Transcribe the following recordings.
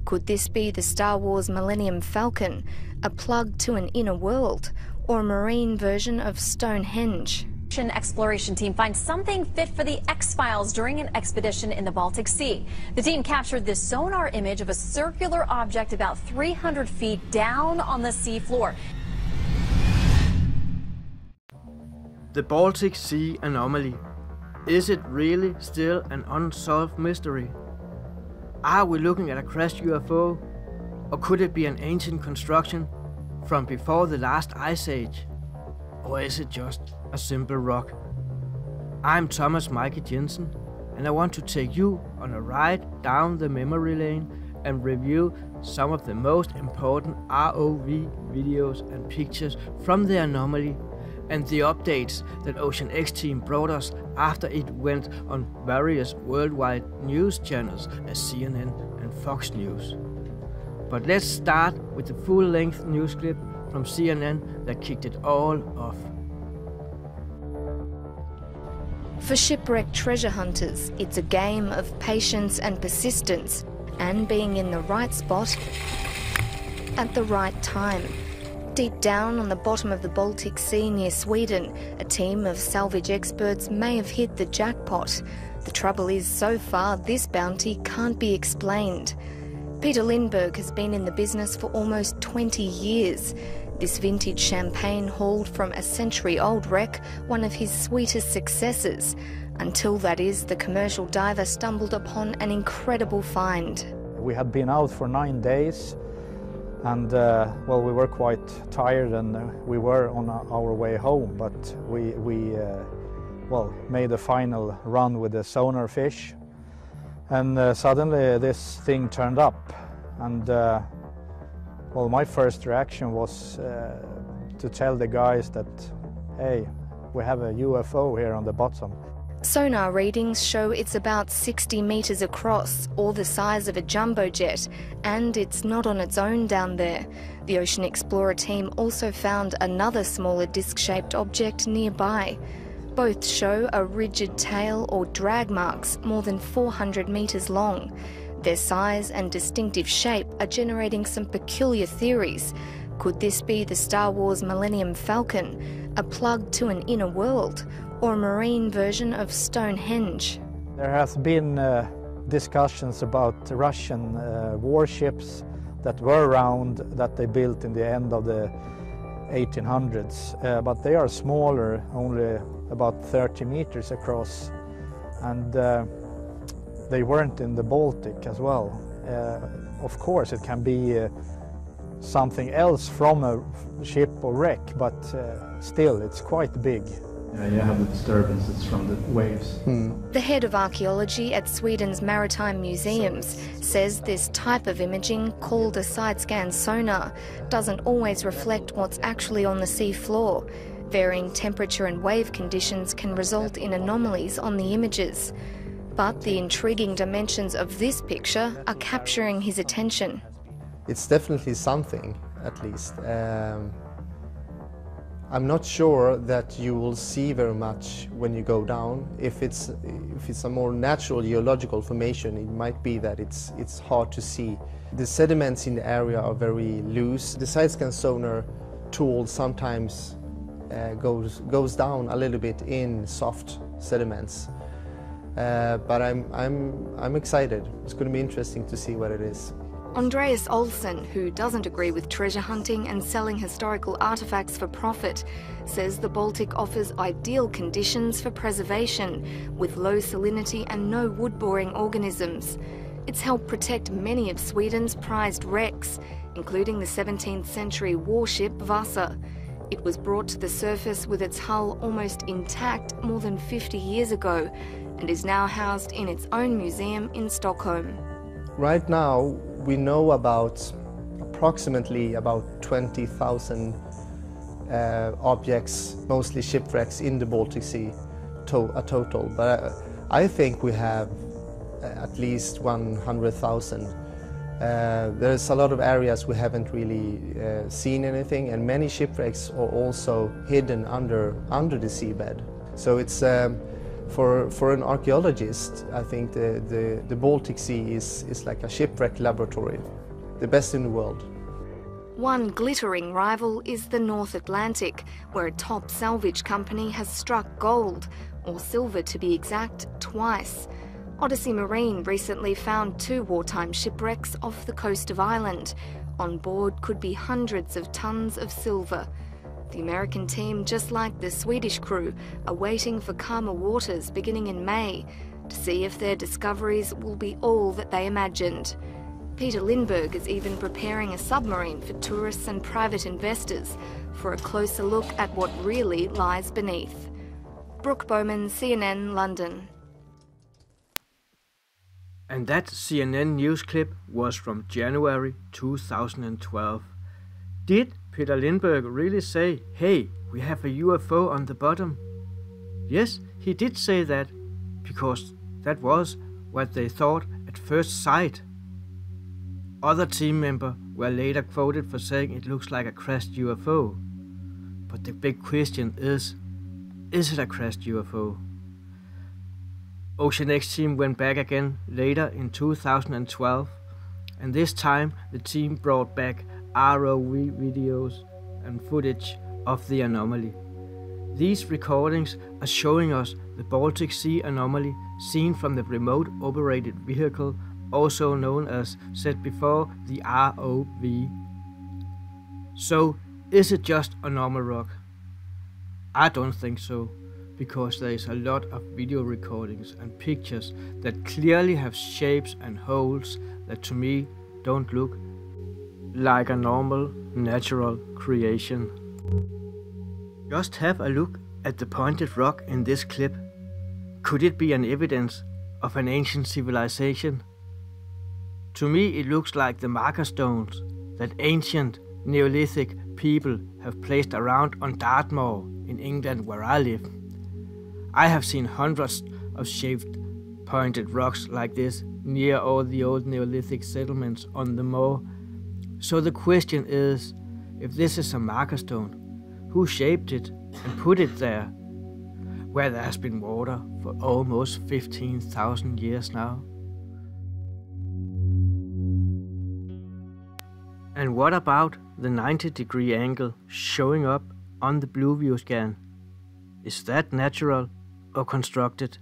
Could this be the Star Wars Millennium Falcon, a plug to an inner world, or a marine version of Stonehenge? An exploration team finds something fit for the X-Files during an expedition in the Baltic Sea. The team captured this sonar image of a circular object about 300 feet down on the sea floor. The Baltic Sea Anomaly. Is it really still an unsolved mystery? Are we looking at a crashed UFO? Or could it be an ancient construction from before the last ice age? Or is it just a simple rock? I'm Thomas Mikey Jensen, and I want to take you on a ride down the memory lane and review some of the most important ROV videos and pictures from the anomaly and the updates that Ocean X team brought us after it went on various worldwide news channels as CNN and Fox News. But let's start with the full-length news clip from CNN that kicked it all off. For shipwrecked treasure hunters, it's a game of patience and persistence, and being in the right spot at the right time. Deep down on the bottom of the Baltic Sea near Sweden, a team of salvage experts may have hit the jackpot. The trouble is, so far, this bounty can't be explained. Peter Lindberg has been in the business for almost 20 years. This vintage champagne hauled from a century-old wreck, one of his sweetest successes. Until, that is, the commercial diver stumbled upon an incredible find. We had been out for 9 days, and well, we were quite tired, and we were on our way home, but we well, made a final run with the sonar fish, and suddenly this thing turned up, and well, my first reaction was to tell the guys that, hey, we have a UFO here on the bottom. Sonar readings show it's about 60 metres across, or the size of a jumbo jet, and it's not on its own down there. The Ocean Explorer team also found another smaller disc-shaped object nearby. Both show a rigid tail or drag marks more than 400 metres long. Their size and distinctive shape are generating some peculiar theories. Could this be the Star Wars Millennium Falcon, a plug to an inner world, or a marine version of Stonehenge? There has been discussions about Russian warships that were around, that they built in the end of the 1800s, but they are smaller, only about 30 meters across, and they weren't in the Baltic as well. Of course it can be something else from a ship or wreck, but still it's quite big. You have the disturbances from the waves. The head of archaeology at Sweden's Maritime Museums says this type of imaging, called a side-scan sonar, doesn't always reflect what's actually on the sea floor. Varying temperature and wave conditions can result in anomalies on the images. But the intriguing dimensions of this picture are capturing his attention. It's definitely something, at least. I'm not sure that you will see very much when you go down. If it's a more natural geological formation, it might be that it's hard to see. The sediments in the area are very loose. The side-scan sonar tool sometimes goes down a little bit in soft sediments. But I'm excited. It's going to be interesting to see what it is. Andreas Olsen, who doesn't agree with treasure hunting and selling historical artefacts for profit, says the Baltic offers ideal conditions for preservation, with low salinity and no wood-boring organisms. It's helped protect many of Sweden's prized wrecks, including the 17th century warship Vasa. It was brought to the surface with its hull almost intact more than 50 years ago, and is now housed in its own museum in Stockholm. Right now, we know about approximately about 20,000 objects, mostly shipwrecks in the Baltic Sea, a total. But I think we have at least 100,000. There's a lot of areas we haven't really seen anything, and many shipwrecks are also hidden under the seabed. So it's for an archaeologist, I think the Baltic Sea is like a shipwreck laboratory. the best in the world. One glittering rival is the North Atlantic, where a top salvage company has struck gold, or silver to be exact, twice. Odyssey Marine recently found 2 wartime shipwrecks off the coast of Ireland. On board could be hundreds of tons of silver. The American team, just like the Swedish crew, are waiting for calmer waters beginning in May to see if their discoveries will be all that they imagined. Peter Lindbergh is even preparing a submarine for tourists and private investors for a closer look at what really lies beneath. Brooke Bowman, CNN, London. And that CNN news clip was from January 2012. Did Peter Lindbergh really say, "Hey, we have a UFO on the bottom"? Yes, he did say that, because that was what they thought at first sight. Other team members were later quoted for saying it looks like a crashed UFO. But the big question is it a crashed UFO? Ocean X team went back again later in 2012, and this time the team brought back ROV videos and footage of the anomaly. These recordings are showing us the Baltic Sea Anomaly seen from the remote operated vehicle, also known as, said before, the ROV. So, is it just a normal rock? I don't think so, because there is a lot of video recordings and pictures that clearly have shapes and holes that to me don't look like a normal, natural creation. Just have a look at the pointed rock in this clip. Could it be an evidence of an ancient civilization? To me it looks like the marker stones that ancient Neolithic people have placed around on Dartmoor in England, where I live. I have seen hundreds of shaped pointed rocks like this near all the old Neolithic settlements on the moor. So the question is, if this is a marker stone, who shaped it and put it there, where there has been water for almost 15,000 years now? And what about the 90-degree angle showing up on the blue view scan? Is that natural or constructed?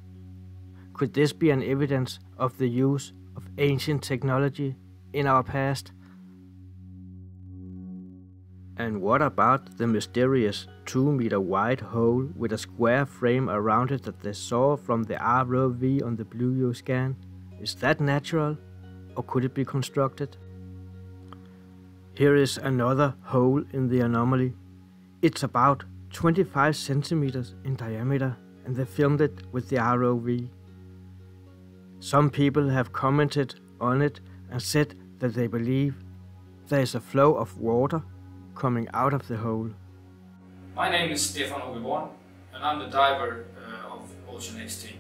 Could this be an evidence of the use of ancient technology in our past? And what about the mysterious 2-meter wide hole with a square frame around it that they saw from the ROV on the blue view scan? Is that natural or could it be constructed? Here is another hole in the anomaly. It's about 25 centimeters in diameter, and they filmed it with the ROV. Some people have commented on it and said that they believe there is a flow of water coming out of the hole. My name is Stefan Ogeborn, and I'm the diver of Ocean X team.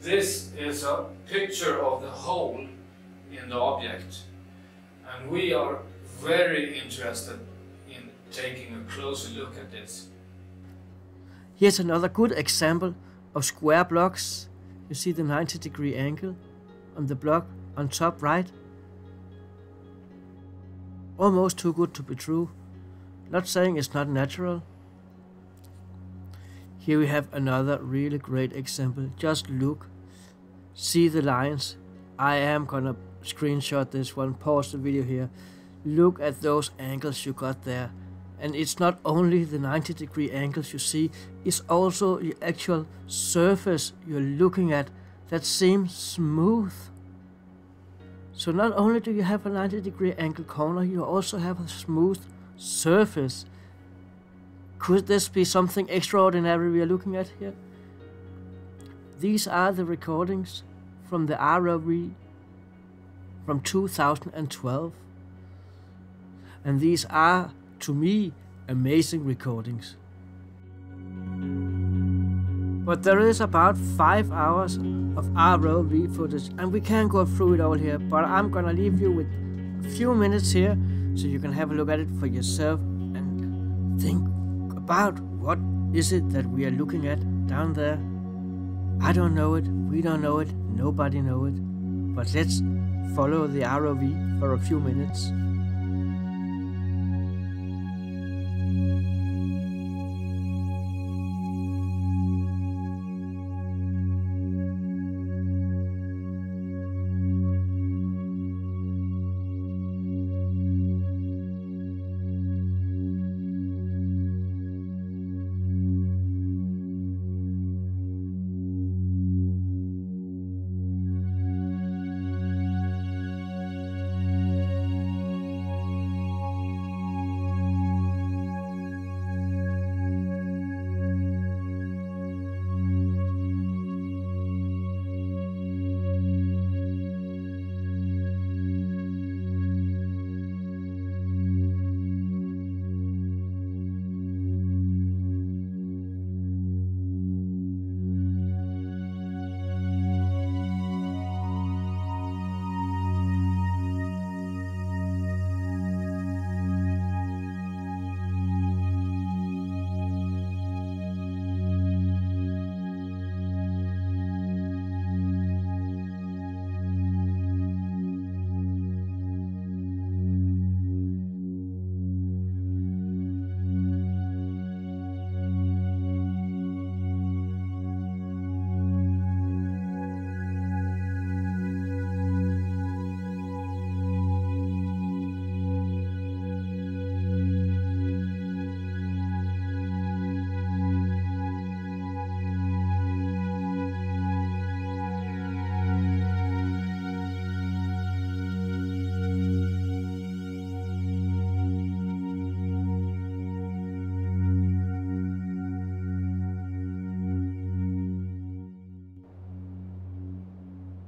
This is a picture of the hole in the object, and we are very interested in taking a closer look at this. Here's another good example of square blocks. You see the 90-degree angle on the block on top right. Almost too good to be true. Not saying it's not natural. Here we have another really great example. Just look. See the lines. I am gonna screenshot this one, pause the video here. Look at those angles you got there. And it's not only the 90-degree angles you see, it's also the actual surface you're looking at that seems smooth. So not only do you have a 90-degree angle corner, you also have a smooth surface. Could this be something extraordinary we are looking at here? These are the recordings from the ROV from 2012. And these are, to me, amazing recordings. But there is about 5 hours of ROV footage, and we can't go through it all here, but I'm gonna leave you with a few minutes here so you can have a look at it for yourself and think about what is it that we are looking at down there. I don't know it, we don't know it, nobody knows it, but let's follow the ROV for a few minutes.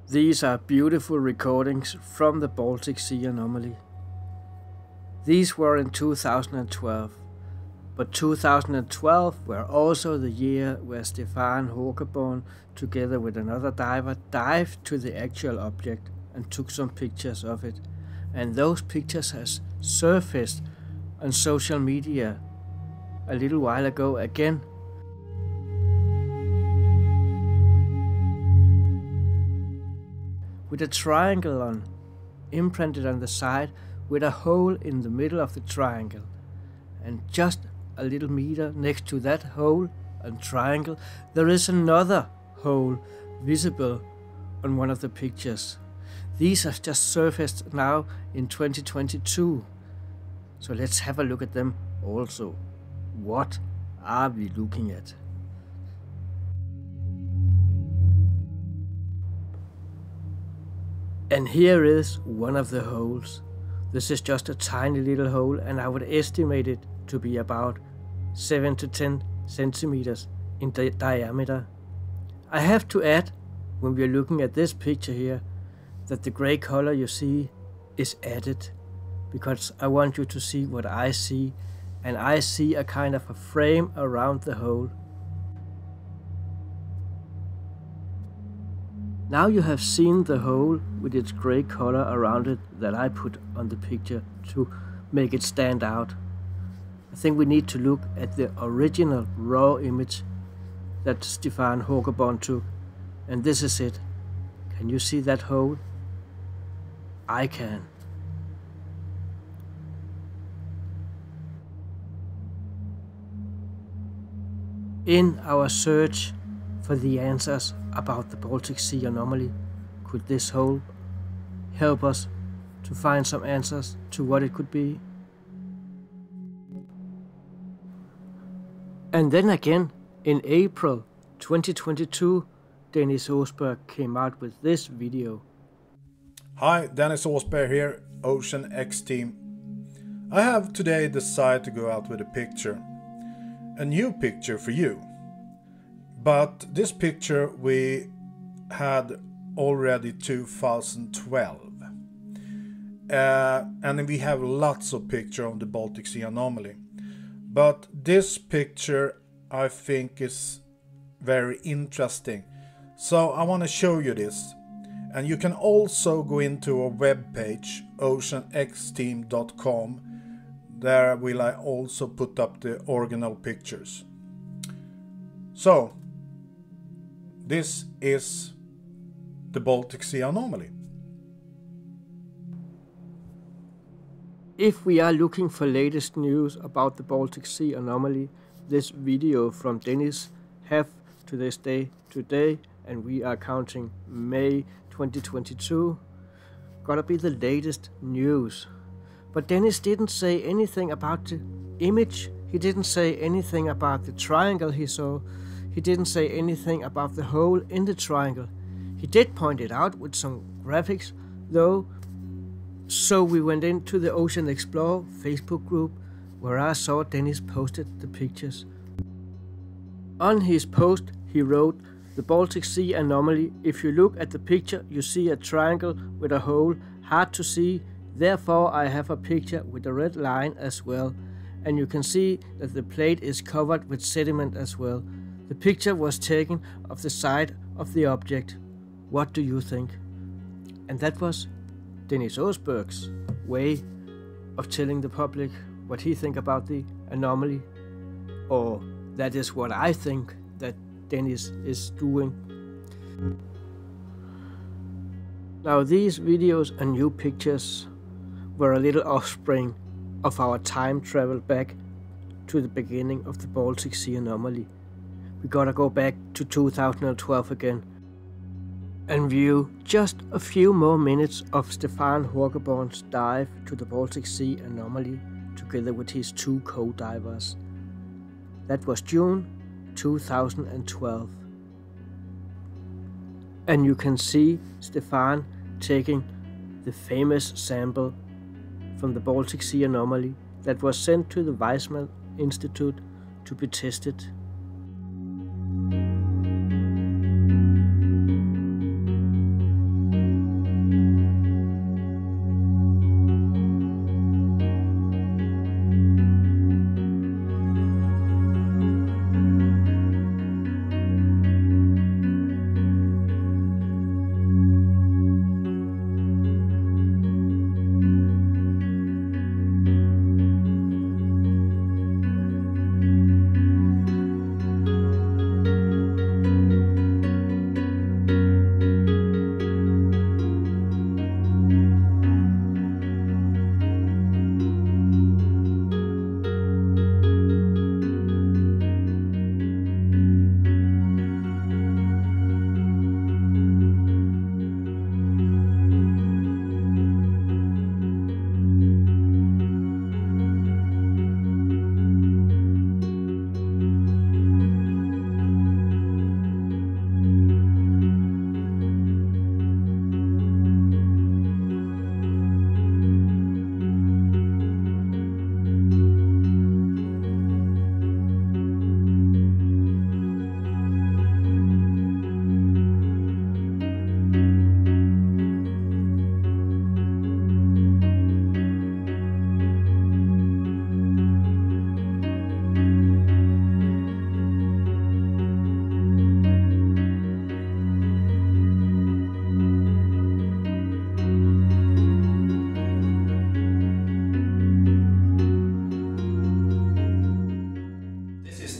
These are beautiful recordings from the Baltic Sea Anomaly. These were in 2012, but 2012 were also the year where Stefan Håkaborn, together with another diver, dived to the actual object and took some pictures of it. And those pictures has surfaced on social media a little while ago again. With a triangle on, imprinted on the side, with a hole in the middle of the triangle. And just a little meter next to that hole and triangle, there is another hole visible on one of the pictures. These have just surfaced now in 2022. So let's have a look at them also. What are we looking at? And here is one of the holes. This is just a tiny little hole, and I would estimate it to be about 7 to 10 centimeters in diameter. I have to add, when we are looking at this picture here, that the gray color you see is added, because I want you to see what I see, and I see a kind of a frame around the hole. Now you have seen the hole with its grey color around it that I put on the picture to make it stand out. I think we need to look at the original raw image that Stefan Håkaborn took, and this is it. Can you see that hole? I can. In our search for the answers about the Baltic Sea Anomaly, could this hole help us to find some answers to what it could be? And then again, in April 2022, Dennis Aasberg came out with this video. Hi, Dennis Aasberg here, Ocean X Team. I have today decided to go out with a picture. A new picture for you. But this picture we had already 2012. And we have lots of pictures of the Baltic Sea Anomaly. But this picture I think is very interesting. So I want to show you this. And you can also go into our webpage, oceanxteam.com. There will I also put up the original pictures. So, this is the Baltic Sea Anomaly. If we are looking for latest news about the Baltic Sea Anomaly, this video from Dennis have to this day today, and we are counting May 2022, gotta be the latest news. But Dennis didn't say anything about the image, he didn't say anything about the triangle he saw, he didn't say anything about the hole in the triangle. He did point it out with some graphics though, so we went into the Ocean Explorer Facebook group where I saw Dennis posted the pictures. On his post he wrote, "The Baltic Sea Anomaly, if you look at the picture you see a triangle with a hole, hard to see, therefore I have a picture with a red line as well, and you can see that the plate is covered with sediment as well. The picture was taken of the side of the object. What do you think?" And that was Dennis Aasberg's way of telling the public what he think about the anomaly, or that is what I think that Dennis is doing. Now these videos and new pictures were a little offspring of our time travel back to the beginning of the Baltic Sea Anomaly. We gotta go back to 2012 again and view just a few more minutes of Stefan Håkaborn's dive to the Baltic Sea Anomaly together with his two co-divers. That was June 2012. And you can see Stefan taking the famous sample from the Baltic Sea Anomaly that was sent to the Weizmann Institute to be tested.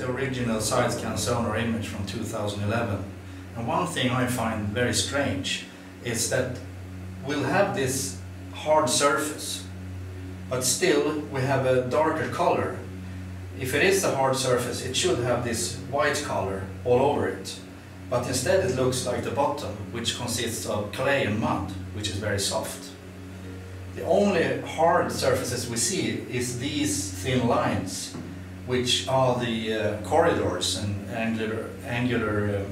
Original side-scan sonar image from 2011, and one thing I find very strange is that we'll have this hard surface, but still we have a darker color. If it is a hard surface, it should have this white color all over it, but instead it looks like the bottom, which consists of clay and mud, which is very soft. The only hard surfaces we see is these thin lines, which are the corridors and angular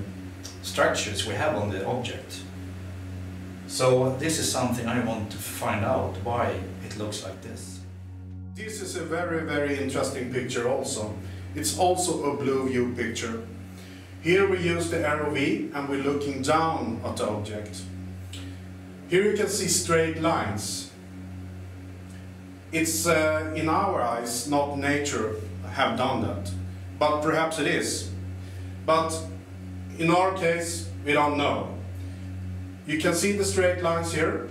structures we have on the object. So this is something I want to find out, why it looks like this. This is a very, very interesting picture also. It's also a blue view picture. Here we use the ROV and we're looking down at the object. Here you can see straight lines. It's in our eyes not nature have done that, but perhaps it is. But in our case, we don't know. You can see the straight lines here,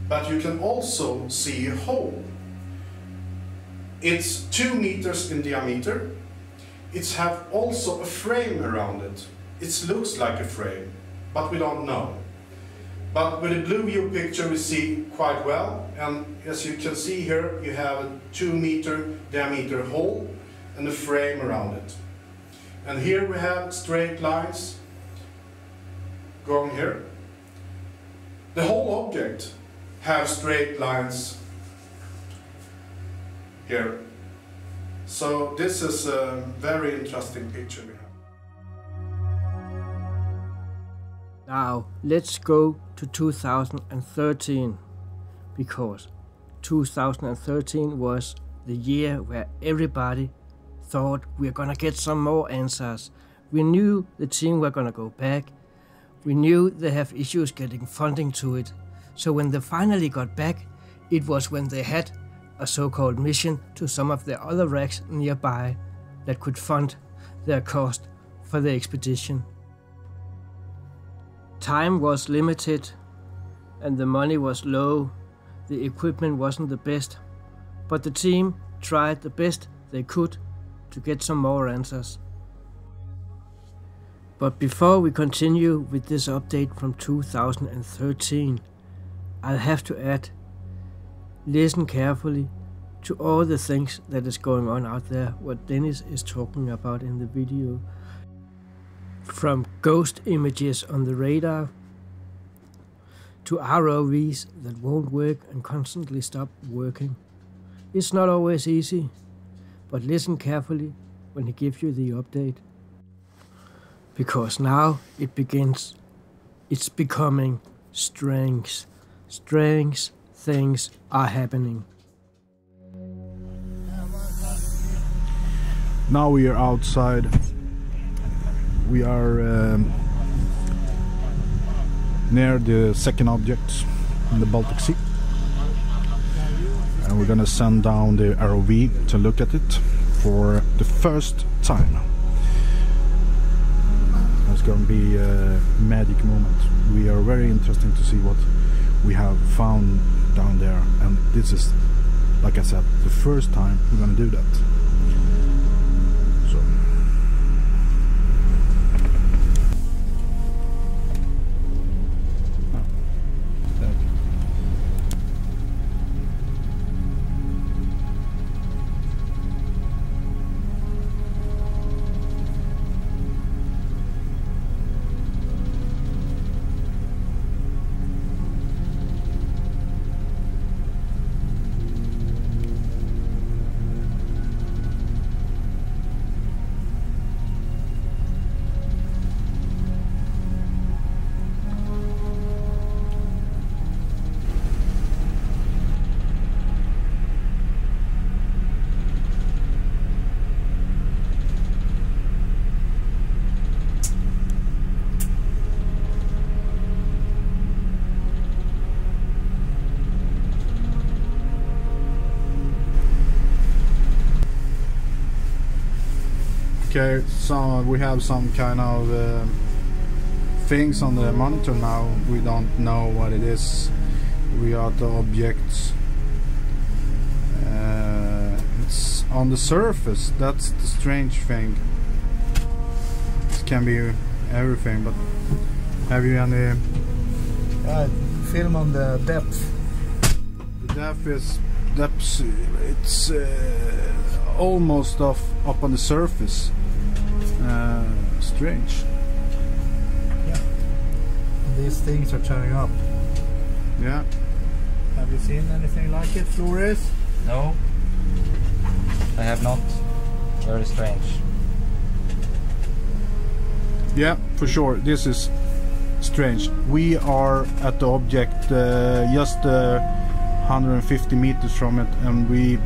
but you can also see a hole. It's 2 meters in diameter. It's have also a frame around it. It looks like a frame, but we don't know. But with the blue view picture we see quite well, and as you can see here you have a 2-meter diameter hole and a frame around it. And here we have straight lines going here. The whole object has straight lines here. So this is a very interesting picture we have. Now let's go to 2013, because 2013 was the year where everybody thought we're gonna get some more answers. We knew the team were gonna go back. We knew they have issues getting funding to it. So when they finally got back, it was when they had a so-called mission to some of the other wrecks nearby that could fund their cost for the expedition. Time was limited and the money was low. The equipment wasn't the best, but the team tried the best they could to get some more answers. But before we continue with this update from 2013, I'll have to add, listen carefully to all the things that is going on out there, what Dennis is talking about in the video. From ghost images on the radar, to ROVs that won't work and constantly stop working. It's not always easy, but listen carefully when he gives you the update. Because now it begins. It's becoming strange. Strange things are happening. Now we are outside. We are near the second object in the Baltic Sea. And we're gonna send down the ROV to look at it for the first time. It's gonna be a magic moment. We are very interested to see what we have found down there, and this is, like I said, the first time we're gonna do that. So okay, so we have some kind of things on the monitor now. We don't know what it is. We are the objects. It's on the surface. That's the strange thing. It can be everything, but have you any film on the depth? The depth, it's almost up on the surface. Strange. Yeah. These things are turning up. Yeah. Have you seen anything like it, Flores? No, I have not. Very strange. Yeah, for sure. This is strange. We are at the object just 150 meters from it, and we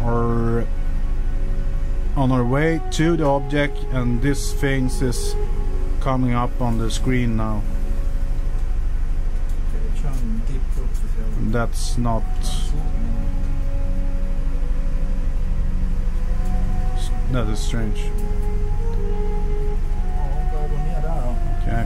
are on our way to the object, and this thing is coming up on the screen now. That's not. That is strange. Okay.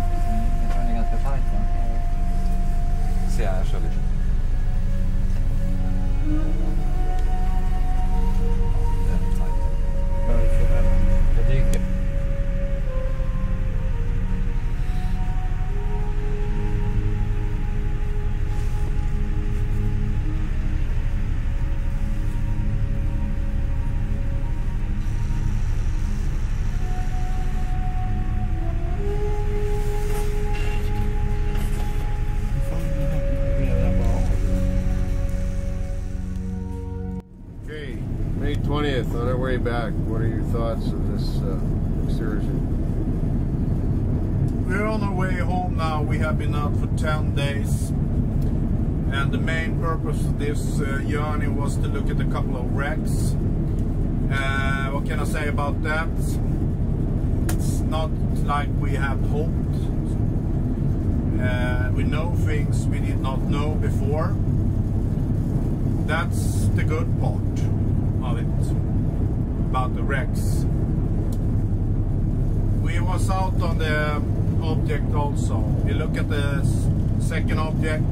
way back, what are your thoughts of this excursion? We're on our way home now. We have been out for 10 days. And the main purpose of this journey was to look at a couple of wrecks. What can I say about that? It's not like we had hoped. We know things we did not know before. That's the good part of it, about the wrecks. We was out on the object also. We look at the second object,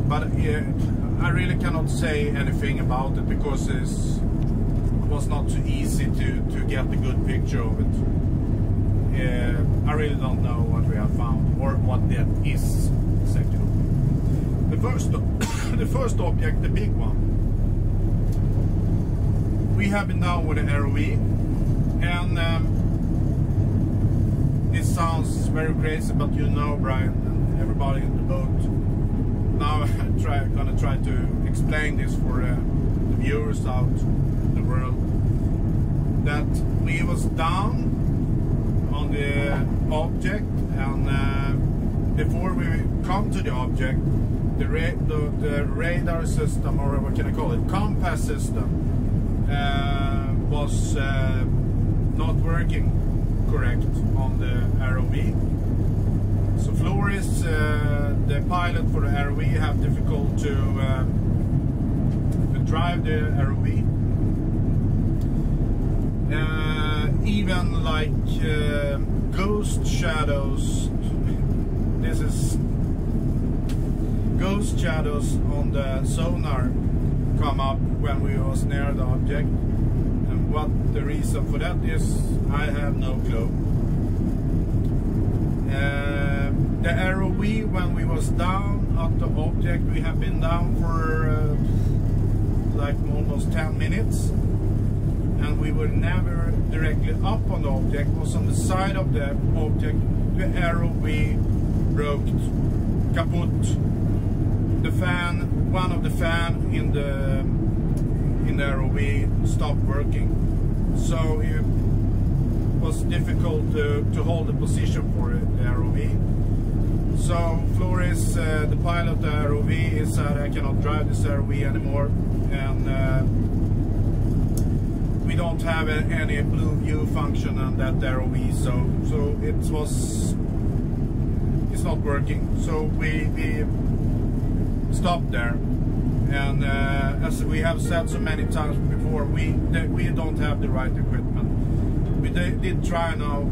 but I really cannot say anything about it because it was not too easy to get a good picture of it. I really don't know what we have found or what that is exactly. The first object, the big one, we have been down with the ROV, and it sounds very crazy, but you know, Brian, and everybody in the boat. Now I'm gonna try to explain this for the viewers out in the world. That we was down on the object, and before we come to the object, the radar system, or what can I call it, compass system, was not working correct on the ROV. So Floris, the pilot for the ROV, have difficult to drive the ROV. Even like ghost shadows, this is ghost shadows on the sonar come up when we was near the object, and what the reason for that is, I have no clue. The ROV, when we was down at the object, we have been down for like almost 10 minutes, and we were never directly up on the object. It was on the side of the object. The ROV broke, kaput. The fan, one of the fan in the ROV stopped working, so it was difficult to hold the position for the ROV. So Floris, the pilot of the ROV, he said, I cannot drive this ROV anymore, and we don't have any blue view function on that ROV, so it's not working. So we stopped there, and as we have said so many times before, we don't have the right equipment. We did try now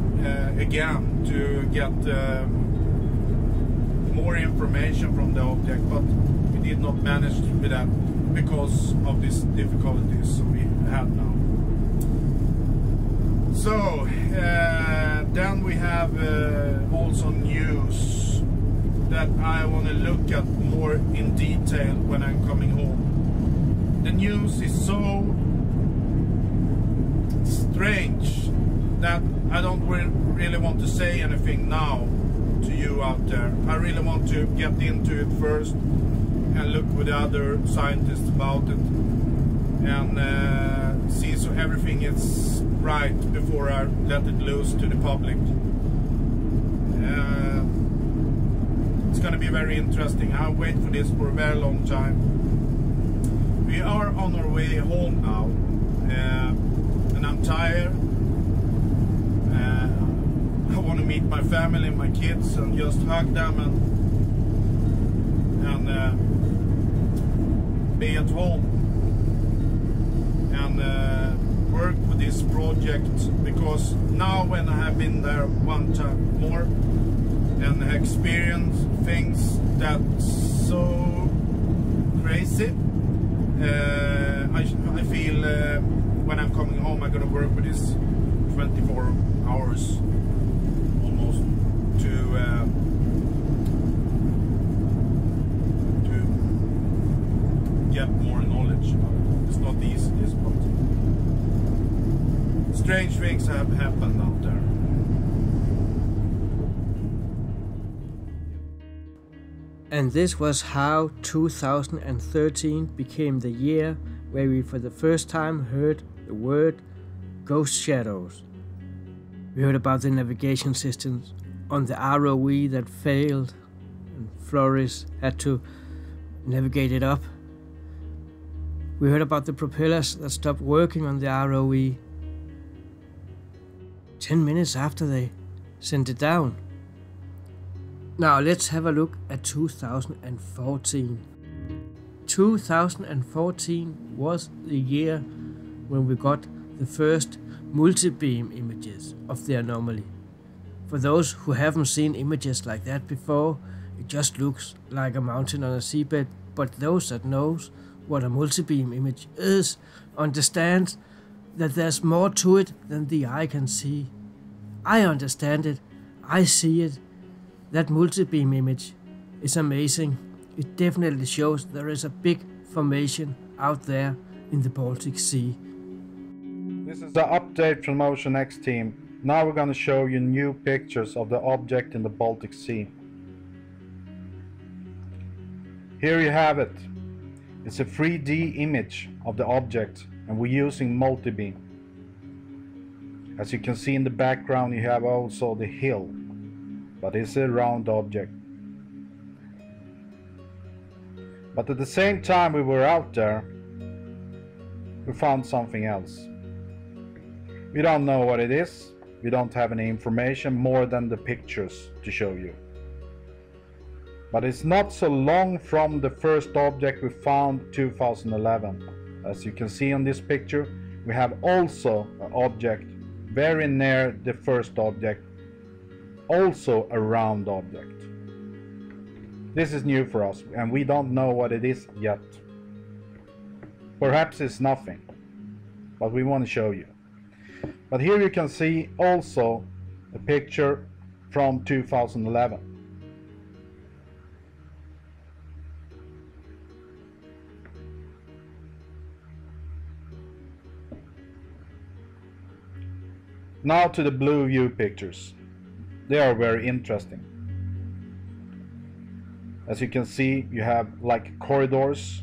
again to get more information from the object, but we did not manage with that because of these difficulties we had now. So then we have also news that I want to look at more in detail when I'm coming home. The news is so strange that I don't really want to say anything now to you out there. I really want to get into it first and look with the other scientists about it, and see so everything is right before I let it loose to the public. It's going to be very interesting. I'll wait for this for a very long time. We are on our way home now, and I'm tired. I want to meet my family and my kids and just hug them and be at home and work with this project, because now when I have been there one time more and experienced things that's so crazy, I feel when I'm coming home I'm gonna work with this 24 hours almost to get more knowledge about it. It's not easy, this, but strange things have happened out there. And this was how 2013 became the year where we for the first time heard the word ghost shadows. We heard about the navigation systems on the ROV that failed, and Flores had to navigate it up. We heard about the propellers that stopped working on the ROV 10 minutes after they sent it down. Now let's have a look at 2014. 2014 was the year when we got the first multibeam images of the anomaly. For those who haven't seen images like that before, it just looks like a mountain on a seabed, but those that knows what a multibeam image is understand that there's more to it than the eye can see. I understand it, I see it. That multibeam image is amazing. It definitely shows there is a big formation out there in the Baltic Sea. This is the update from Ocean X team. Now we're going to show you new pictures of the object in the Baltic Sea. Here you have it. It's a 3D image of the object, and we're using Multibeam. As you can see in the background, you have also the hill, but it's a round object. But at the same time we were out there, we found something else. We don't know what it is. We don't have any information more than the pictures to show you. But it's not so long from the first object we found 2011. As you can see on this picture, we have also an object very near the first object, also a round object. This is new for us and we don't know what it is yet. Perhaps it's nothing, but we want to show you. But here you can see also a picture from 2011. Now to the blue view pictures. They are very interesting. As you can see, you have like corridors.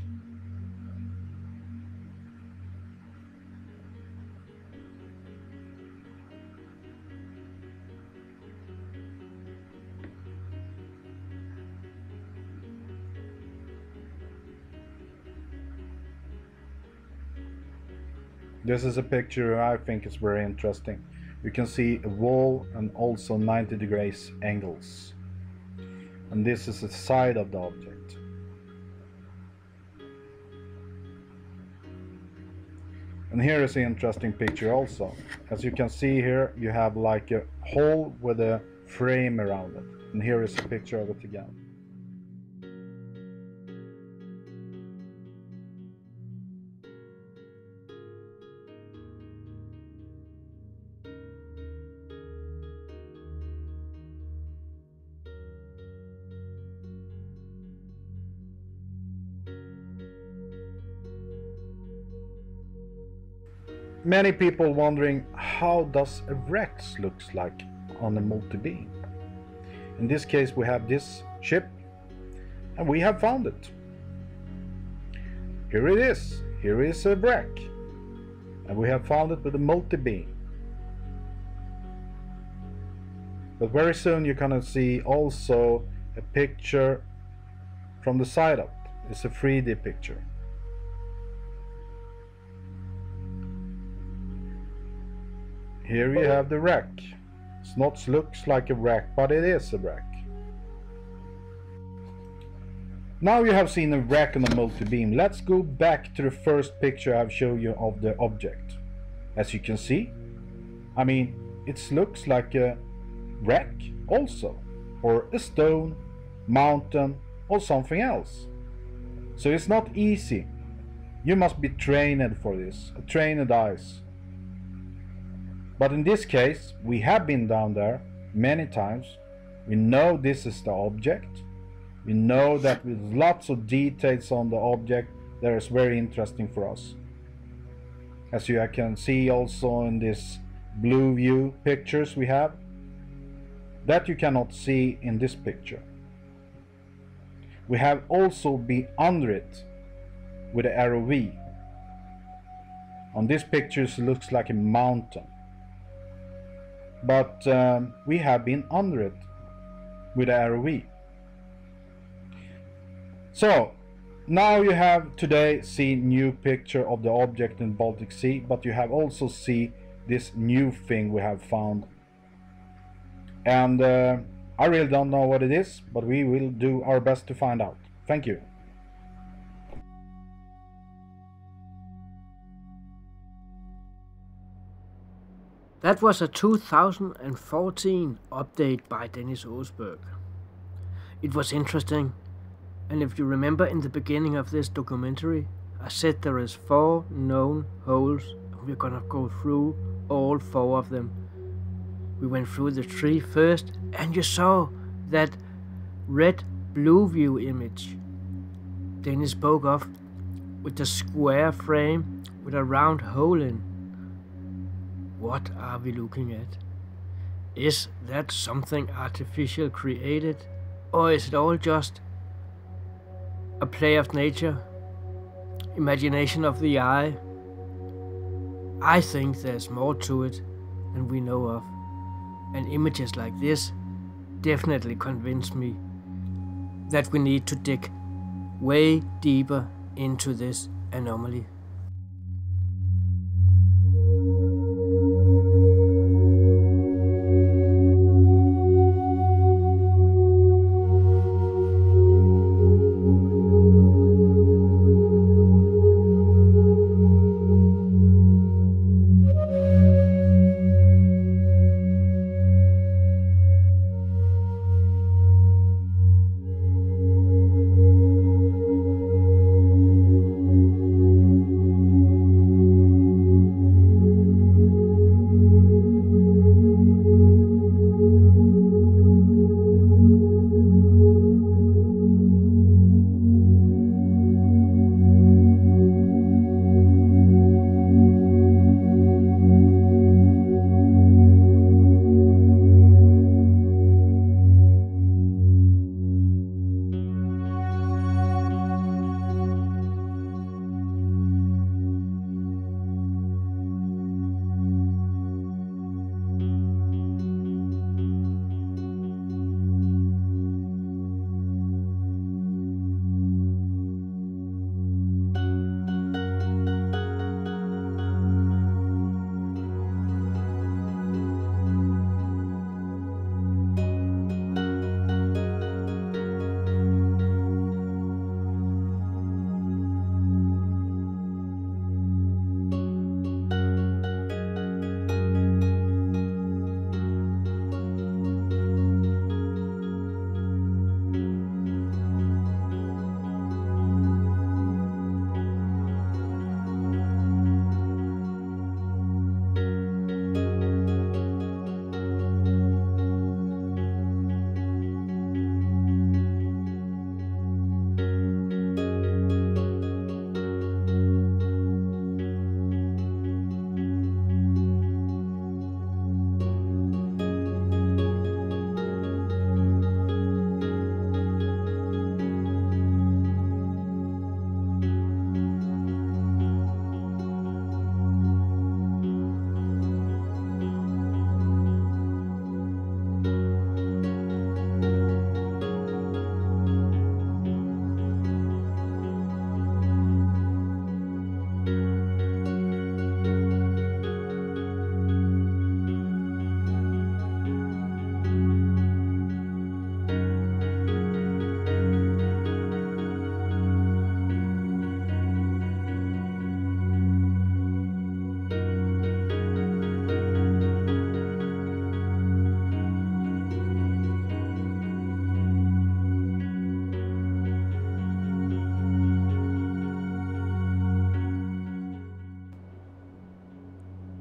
This is a picture I think is very interesting. You can see a wall and also 90 degrees angles. And this is the side of the object. And here is an interesting picture also. As you can see here, you have like a hole with a frame around it. And here is a picture of it again. Many people wondering, how does a wreck looks like on a multibeam? In this case we have this ship and we have found it. Here it is. Here is a wreck and we have found it with a multibeam. But very soon you're gonna see also a picture from the side of it. It's a 3D picture. Here you have the wreck. It not looks like a wreck, but it is a wreck. Now you have seen a wreck on a multibeam. Let's go back to the first picture I've shown you of the object. As you can see, I mean, it looks like a wreck also, or a stone, mountain, or something else. So it's not easy. You must be trained for this, a trained eyes. But in this case, we have been down there many times. We know this is the object. We know that with lots of details on the object that is very interesting for us. As you can see also in this blue view pictures we have, that you cannot see in this picture. We have also been under it with the ROV. On this picture it looks like a mountain. But we have been under it with the ROV. So now you have today seen new picture of the object in Baltic Sea, but you have also seen this new thing we have found. And I really don't know what it is, but we will do our best to find out. Thank you. That was a 2014 update by Dennis Aasberg. It was interesting, and if you remember in the beginning of this documentary, I said there is 4 known holes, and we're gonna go through all 4 of them. We went through the 3 first, and you saw that red blue view image Dennis spoke of, with the square frame with a round hole in. What are we looking at? Is that something artificial created, or is it all just a play of nature, imagination of the eye? I think there's more to it than we know of, and images like this definitely convince me that we need to dig way deeper into this anomaly.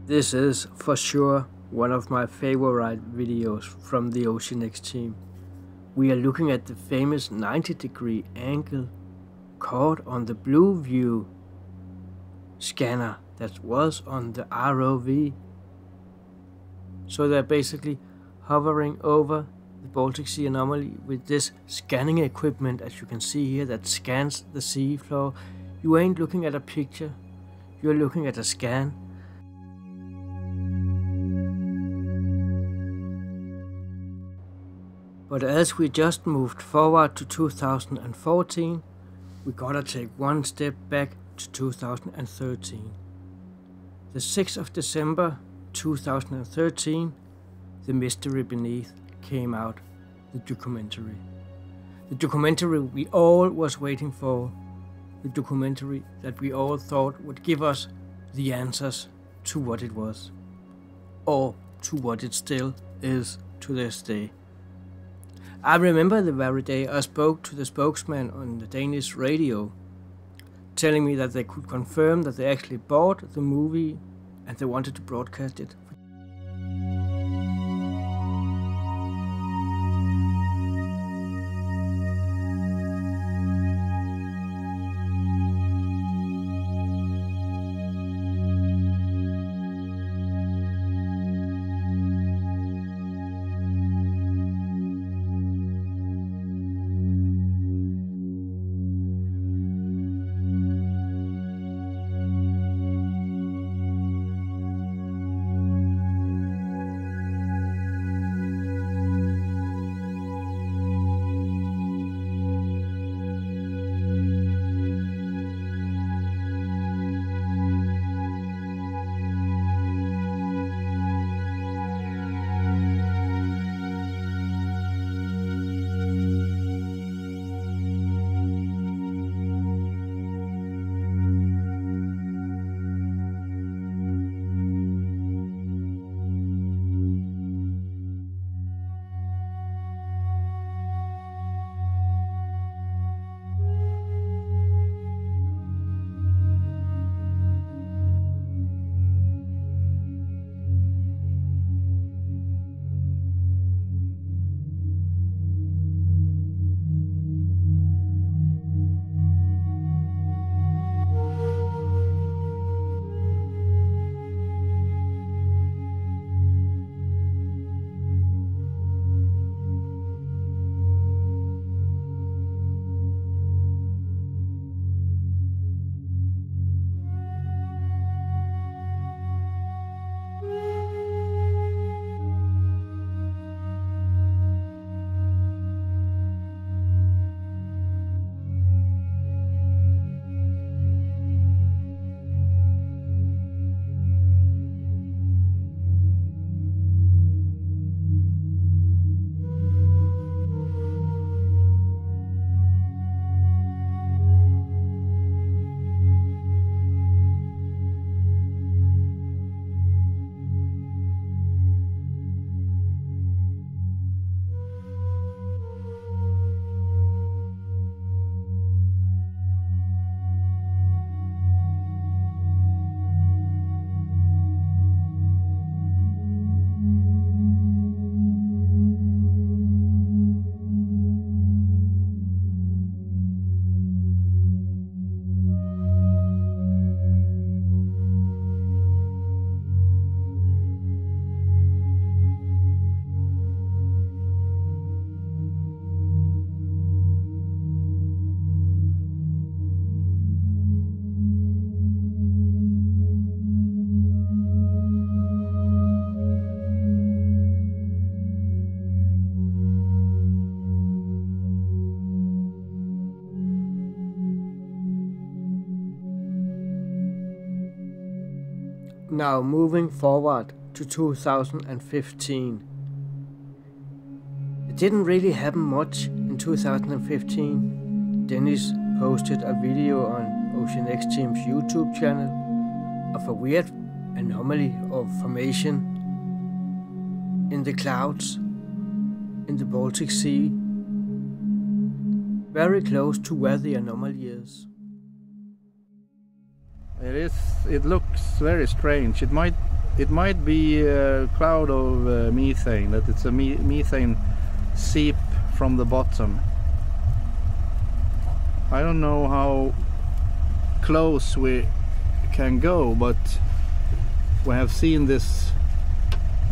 This is for sure one of my favorite videos from the OceanX team. We are looking at the famous 90-degree angle caught on the blue view scanner that was on the ROV. So they're basically hovering over the Baltic Sea Anomaly with this scanning equipment, as you can see here, that scans the sea floor. You ain't looking at a picture, you're looking at a scan. But as we just moved forward to 2014, we gotta take one step back to 2013. The 6th of December 2013, The Mystery Beneath came out, the documentary. The documentary we all was waiting for. The documentary that we all thought would give us the answers to what it was. Or to what it still is to this day. I remember the very day I spoke to the spokesman on the Danish radio, telling me that they could confirm that they actually bought the movie and they wanted to broadcast it. Now moving forward to 2015. It didn't really happen much in 2015. Dennis posted a video on Ocean X Team's YouTube channel of a weird anomaly of formation in the clouds in the Baltic Sea, very close to where the anomaly is. It looks very strange. It might be a cloud of methane, that it's a methane seep from the bottom. I don't know how close we can go, but we have seen this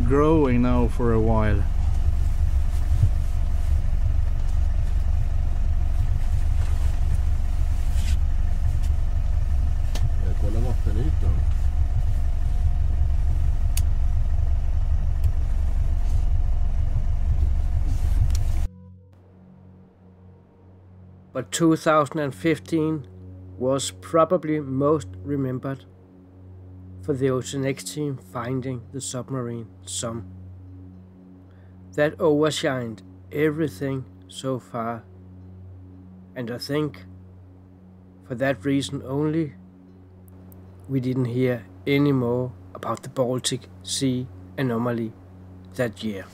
growing now for a while. Kolla vattenytan. but 2015 was probably most remembered for the Ocean X team finding the submarine Some. That overshined everything so far, and I think for that reason only we didn't hear any more about the Baltic Sea Anomaly that year.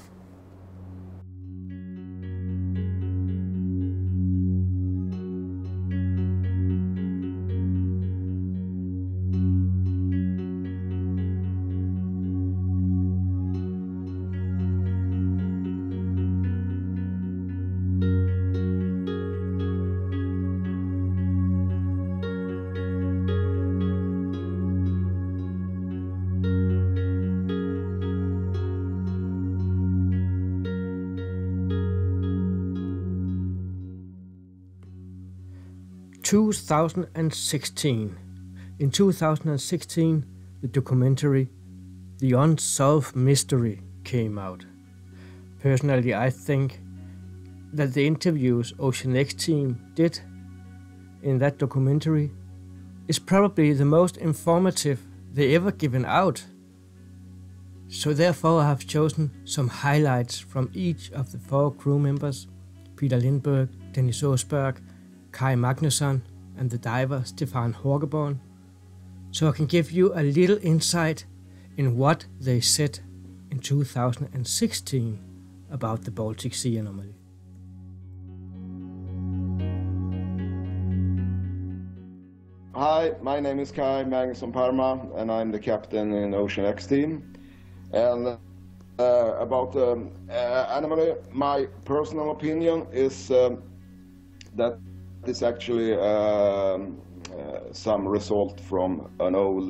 In 2016, the documentary The Unsolved Mystery came out. Personally, I think that the interviews Ocean X team did in that documentary is probably the most informative they ever given out. So therefore I have chosen some highlights from each of the 4 crew members, Peter Lindberg, Dennis Aasberg, Kai Magnusson and the diver Stefan Hågeborn, so I can give you a little insight in what they said in 2016 about the Baltic Sea Anomaly. Hi, my name is Kai Magnusson Parma and I'm the captain in Ocean X team. And about the anomaly, my personal opinion is that it's actually some result from an old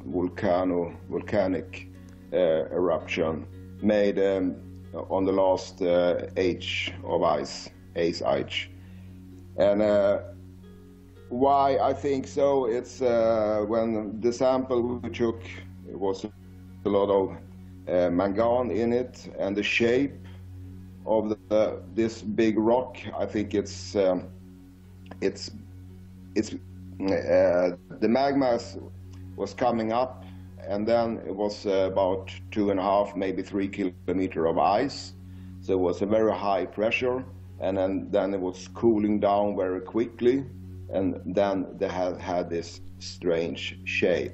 volcanic eruption made on the last age of ice, age. And why I think so, it's when the sample we took, it was a lot of mangan in it, and the shape of this big rock, I think it's the magma was coming up, and then it was about 2.5, maybe 3 kilometers of ice. So it was a very high pressure, and then it was cooling down very quickly, and then they had this strange shape.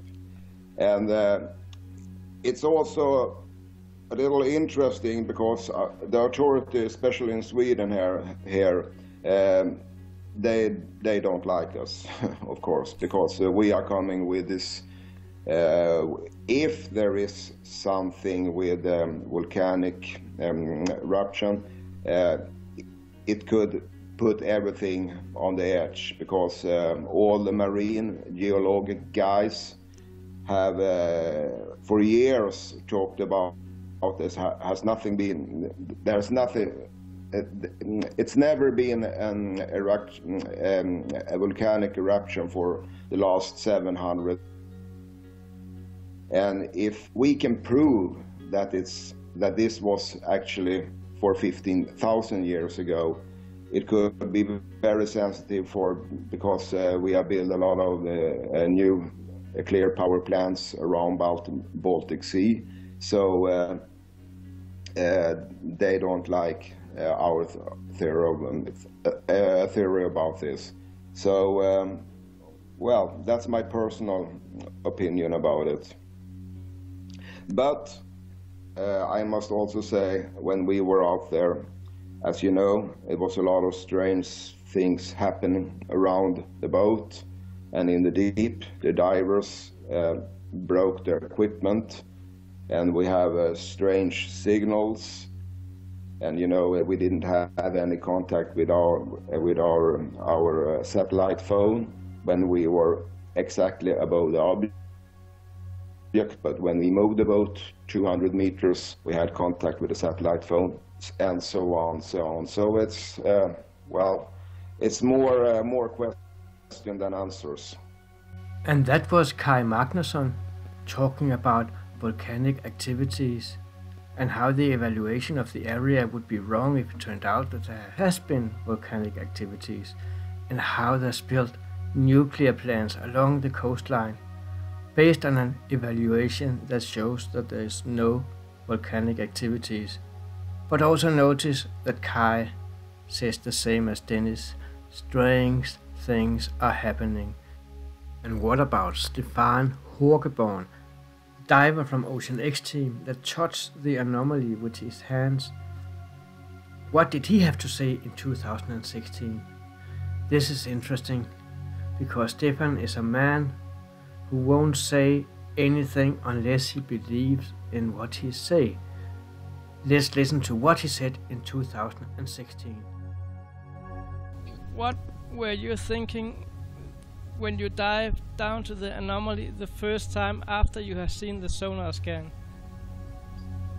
And it's also a little interesting because the authority, especially in Sweden here, they don't like us, of course, because we are coming with this. If there is something with volcanic eruption, it could put everything on the edge, because all the marine geologic guys have for years talked about this. Has nothing been, there's nothing. It's never been an eruption, a volcanic eruption for the last 700. And if we can prove that this was actually for 15,000 years ago, it could be very sensitive because we have built a lot of new clear power plants around Baltic Sea. So they don't like our theory about this. So, well, that's my personal opinion about it. But I must also say, when we were out there, as you know, it was a lot of strange things happening around the boat and in the deep. The divers broke their equipment, and we have strange signals. And you know, we didn't have any contact with our satellite phone when we were exactly above the object. But when we moved the boat 200 meters, we had contact with the satellite phone, and so on, so on. So it's well, it's more question than answers. And that was Kai Magnusson talking about volcanic activities and how the evaluation of the area would be wrong if it turned out that there has been volcanic activities. and how there's built nuclear plants along the coastline, based on an evaluation that shows that there is no volcanic activities. But also notice that Kai says the same as Dennis. Strange things are happening. And what about Stefan Horkeborn, diver from Ocean X team that touched the anomaly with his hands? What did he have to say in 2016? This is interesting, because Stefan is a man who won't say anything unless he believes in what he say. Let's listen to what he said in 2016. What were you thinking when you dived down to the anomaly the first time after you have seen the sonar scan?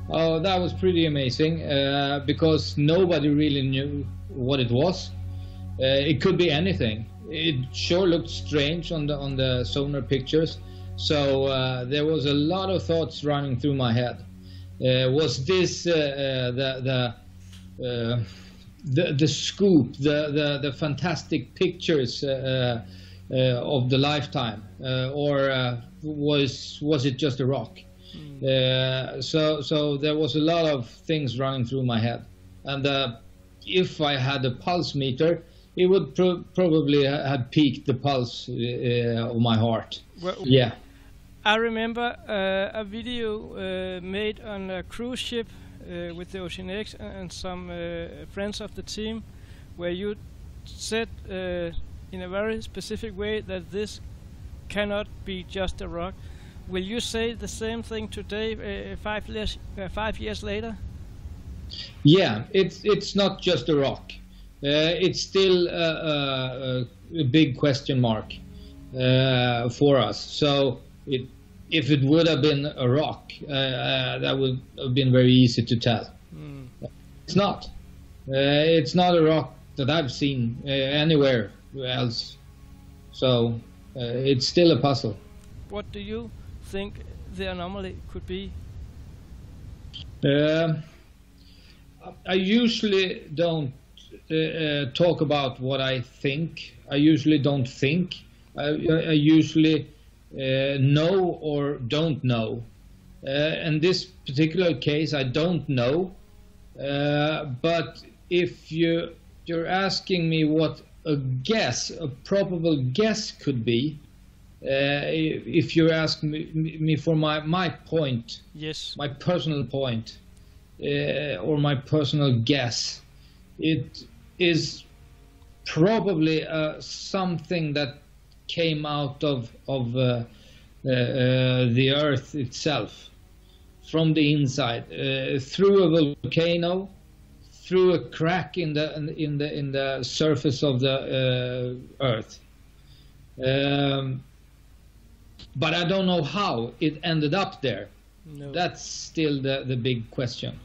Oh, that was pretty amazing, because nobody really knew what it was. It could be anything. It sure looked strange on the sonar pictures, so there was a lot of thoughts running through my head. Was this the scoop, the fantastic pictures of the lifetime, or was it just a rock? So there was a lot of things running through my head, and if I had a pulse meter, it would probably have peaked the pulse of my heart. Well, yeah. I remember a video made on a cruise ship with the Ocean X and some friends of the team, where you said in a very specific way that this cannot be just a rock. Will you say the same thing today, 5 years later? Yeah, it's not just a rock. It's still a big question mark for us. So if it would have been a rock, that would have been very easy to tell. It's not. It's not a rock that I've seen anywhere else. So it's still a puzzle. What do you think the anomaly could be? I usually don't talk about what I think. I usually don't think. I usually know or don't know. In this particular case, I don't know. But if you're asking me what a probable guess could be, if you ask me for my point, yes, my personal point, or my personal guess, it is probably something that came out of the Earth itself, from the inside, through a volcano, through a crack in the surface of the Earth. But I don't know how it ended up there. No. That's still the big question.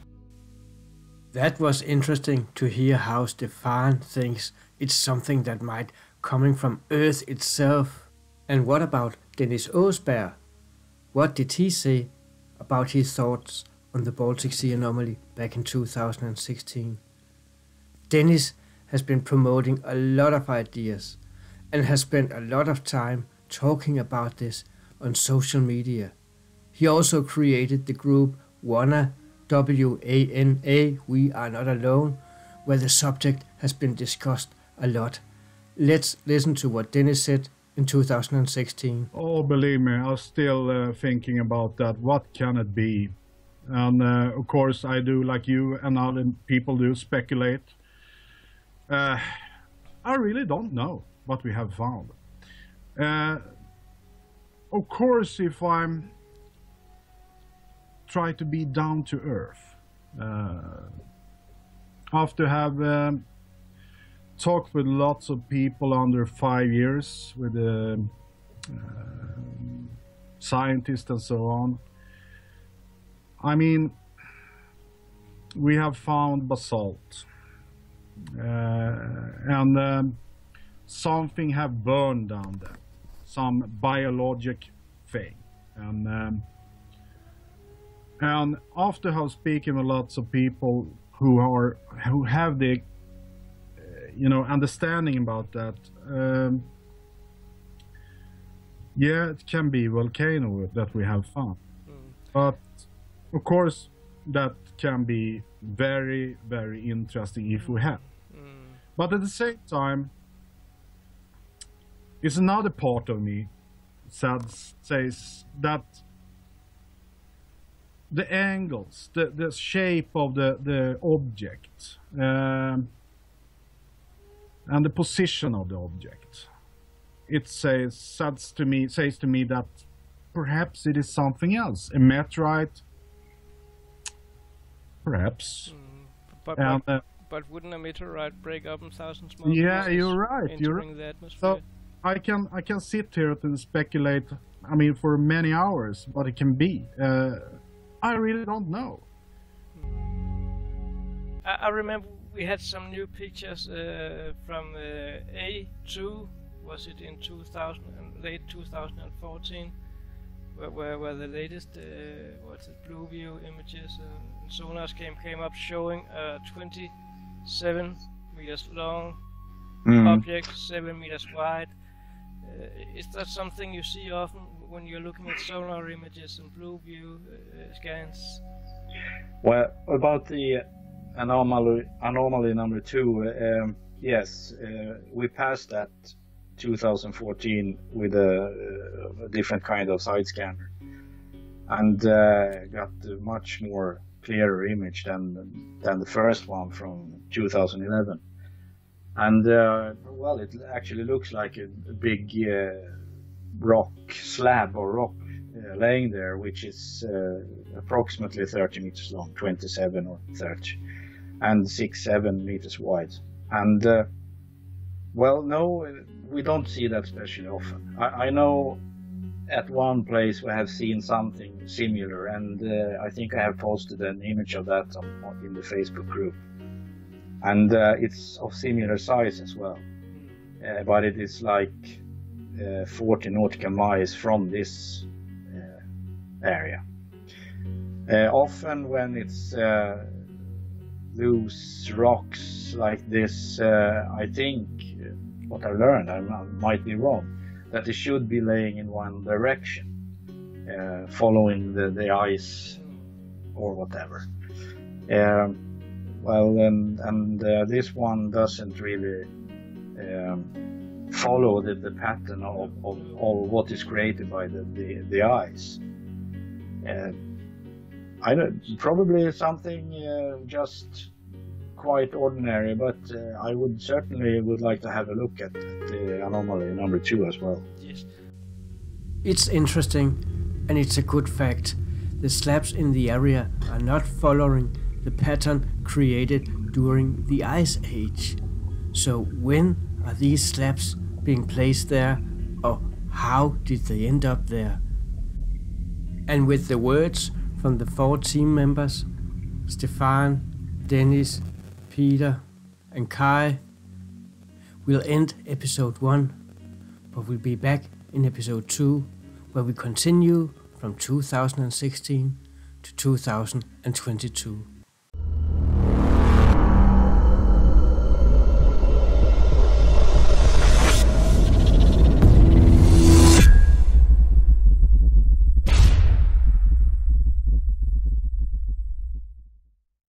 That was interesting to hear how Stefan thinks it's something that might coming from Earth itself. And what about Dennis Aasberg? What did he say about his thoughts on the Baltic Sea Anomaly back in 2016? Dennis has been promoting a lot of ideas and has spent a lot of time talking about this on social media. He also created the group WANA, W-A-N-A, We Are Not Alone, where the subject has been discussed a lot. Let's listen to what Dennis said in 2016. Oh, believe me, I'm still thinking about that. What can it be? And of course, I do, like you and other people do, speculate. I really don't know what we have found. Of course, if I'm try to be down to earth, after have talked with lots of people under 5 years, with scientists and so on. I mean, we have found basalt, and something have burned down there, some biologic thing, and after have speaking with lots of people who have the understanding about that. Yeah, it can be volcano that we have found, but of course that can be very, very interesting if we have. But at the same time, it's another part of me says that the angles, the shape of the object, and the position of the object, it says to me that perhaps it is something else, a meteorite, perhaps. But wouldn't a meteorite break up in thousands small Yeah, pieces, you're right. entering the atmosphere? So I can sit here and speculate. I mean, for many hours, what it can be. I really don't know. I remember we had some new pictures from A2. Was it in late 2014? Where the latest blue view images and sonars came up showing 27 meters long object, 7 meters wide. Is that something you see often when you're looking at sonar images and blue view scans? Well, about the anomaly number 2, yes, we passed that 2014 with a different kind of side scanner, and got a much more clearer image than the first one from 2011. And well, it actually looks like a big rock slab or rock laying there, which is approximately 30 meters long, 27 or 30, and 6-7 meters wide. And well, no, we don't see that especially often. I know at one place we have seen something similar, and I think I have posted an image of that in the Facebook group. And it's of similar size as well, but it is like 40 nautical miles from this area. Often when it's loose rocks like this, I think, what I learned, I might be wrong, that it should be laying in one direction, following the ice or whatever. Well, and this one doesn't really follow the pattern of what is created by the ice. I don't, probably something just quite ordinary, but I would certainly like to have a look at the anomaly number 2 as well. Yes. It's interesting, and it's a good fact. The slabs in the area are not following the pattern created during the Ice Age. So when are these slabs being placed there, or how did they end up there? And with the words from the 4 team members, Stefan, Dennis, Peter and Kai, we'll end episode 1, but we'll be back in episode 2, where we continue from 2016 to 2022.